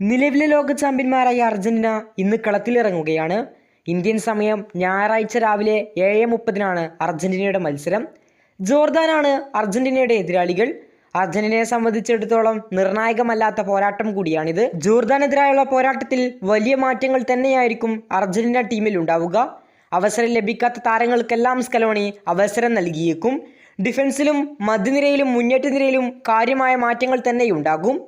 നിലവിലെ ലോക ചാമ്പ്യന്മാരായ അർജന്റീന ഇന്ന് കളത്തിലിറങ്ങുകയാണ്. ഇന്ത്യൻ സമയം ഞായറാഴ്ച രാവിലെ 7:30 അർജന്റീനയുടെ മത്സരം. ജോർദാനാണ് അർജന്റീനയുടെ എതിരാളികൾ. അർജന്റീനയെ സംബന്ധിച്ചിടത്തോളം നിർണായകമല്ലാത്ത പോരാട്ടം കൂടിയാണിത്. ജോർദാനെതിരായുള്ള പോരാട്ടത്തിൽ വലിയ മാറ്റങ്ങൾ തന്നെയായിരിക്കും അർജന്റീന ടീമിൽ ഉണ്ടാവുക. അവസരം ലഭിക്കാത്ത താരങ്ങൾക്കെല്ലാം സ്കലോണി അവസരം നൽകിയേക്കും. ഡിഫൻസിലും മധ്യനിരയിലും മുന്നേറ്റ നിരയിലും കാര്യമായ മാറ്റങ്ങൾ തന്നെയുണ്ടാകും.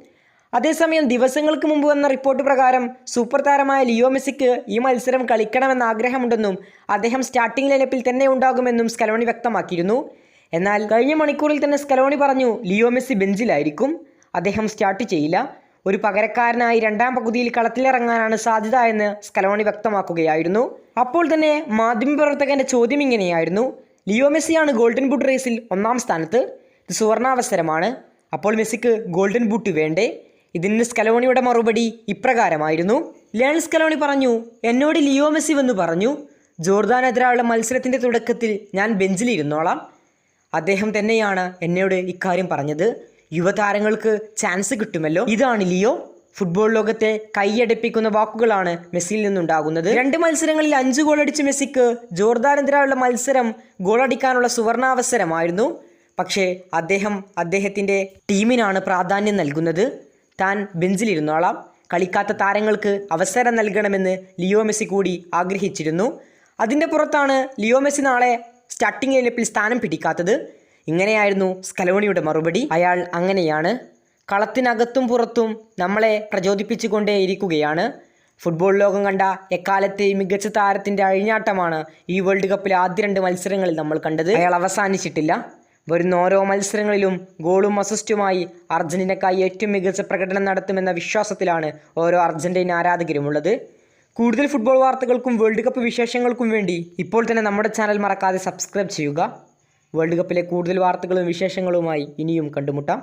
അതേസമയം ദിവസങ്ങൾക്ക് മുമ്പ് വന്ന റിപ്പോർട്ട് പ്രകാരം സൂപ്പർ താരമായ ലിയോ മെസ്സിക്ക് ഈ മത്സരം കളിക്കണമെന്ന ആഗ്രഹമുണ്ടെന്നും അദ്ദേഹം സ്റ്റാർട്ടിംഗ് ലൈനപ്പിൽ തന്നെ ഉണ്ടാകുമെന്നും സ്കലോണി വ്യക്തമാക്കിയിരുന്നു. എന്നാൽ കഴിഞ്ഞ മണിക്കൂറിൽ തന്നെ സ്കലോണി പറഞ്ഞു ലിയോ മെസ്സി ബെഞ്ചിലായിരിക്കും, അദ്ദേഹം സ്റ്റാർട്ട് ചെയ്യില്ല. ഒരു പകരക്കാരനായി രണ്ടാം പകുതിയിൽ കളത്തിലിറങ്ങാനാണ് സാധ്യത എന്ന് സ്കലോണി വ്യക്തമാക്കുകയായിരുന്നു. അപ്പോൾ തന്നെ മാധ്യമപ്രവർത്തകന്റെ ചോദ്യം ഇങ്ങനെയായിരുന്നു: ലിയോ മെസ്സിയാണ് ഗോൾഡൻ ബൂട്ട് റേസിൽ 1-ാം സ്ഥാനത്ത്, ഇത് സുവർണാവസരമാണ്, അപ്പോൾ മെസ്സിക്ക് ഗോൾഡൻ ബൂട്ട് വേണ്ടേ? ഇതിന് സ്കലോണിയുടെ മറുപടി ഇപ്രകാരമായിരുന്നു. ലയണൽ സ്കലോണി പറഞ്ഞു, എന്നോട് ലിയോ മെസ്സി വന്ന് പറഞ്ഞു ജോർദാനെതിരായുള്ള മത്സരത്തിൻ്റെ തുടക്കത്തിൽ ഞാൻ ബെഞ്ചിലിരുന്നോളാം. അദ്ദേഹം തന്നെയാണ് എന്നോട് ഇക്കാര്യം പറഞ്ഞത്. യുവതാരങ്ങൾക്ക് ചാൻസ് കിട്ടുമല്ലോ. ഇതാണ് ലിയോ. ഫുട്ബോൾ ലോകത്തെ കൈയടപ്പിക്കുന്ന വാക്കുകളാണ് മെസ്സിയിൽ നിന്നുണ്ടാകുന്നത്. 2 മത്സരങ്ങളിൽ 5 ഗോളടിച്ച മെസ്സിക്ക് ജോർദാനെതിരായുള്ള മത്സരം ഗോളടിക്കാനുള്ള സുവർണാവസരമായിരുന്നു. പക്ഷേ അദ്ദേഹത്തിൻ്റെ ടീമിനാണ് പ്രാധാന്യം നൽകുന്നത്. താൻ ബെഞ്ചിലിരുന്നോളാം, കളിക്കാത്ത താരങ്ങൾക്ക് അവസരം നൽകണമെന്ന് ലിയോ മെസ്സി കൂടി ആഗ്രഹിച്ചിരുന്നു. അതിൻ്റെ പുറത്താണ് ലിയോ മെസ്സി നാളെ സ്റ്റാർട്ടിംഗ് ലൈനപ്പിൽ സ്ഥാനം പിടിക്കാത്തത്. ഇങ്ങനെയായിരുന്നു സ്കലോണിയുടെ മറുപടി. അയാൾ അങ്ങനെയാണ്, കളത്തിനകത്തും പുറത്തും നമ്മളെ പ്രചോദിപ്പിച്ചുകൊണ്ടേയിരിക്കുകയാണ്. ഫുട്ബോൾ ലോകം കണ്ട എക്കാലത്തെയും മികച്ച താരത്തിൻ്റെ അഴിഞ്ഞാട്ടമാണ് ഈ വേൾഡ് കപ്പിലെ ആദ്യ 2 മത്സരങ്ങളിൽ നമ്മൾ കണ്ടത്. അയാൾ അവസാനിച്ചിട്ടില്ല. വരുന്ന ഓരോ മത്സരങ്ങളിലും ഗോളും അസിസ്റ്റുമായി അർജന്റീനക്കായി ഏറ്റവും മികച്ച പ്രകടനം നടത്തുമെന്ന വിശ്വാസത്തിലാണ് ഓരോ അർജന്റീന ആരാധകരുമുള്ളത്. കൂടുതൽ ഫുട്ബോൾ വാർത്തകൾക്കും വേൾഡ് കപ്പ് വിശേഷങ്ങൾക്കും വേണ്ടി ഇപ്പോൾ തന്നെ നമ്മുടെ ചാനൽ മറക്കാതെ സബ്സ്ക്രൈബ് ചെയ്യുക. വേൾഡ് കപ്പിലെ കൂടുതൽ വാർത്തകളും വിശേഷങ്ങളുമായി ഇനിയും കണ്ടുമുട്ടാം.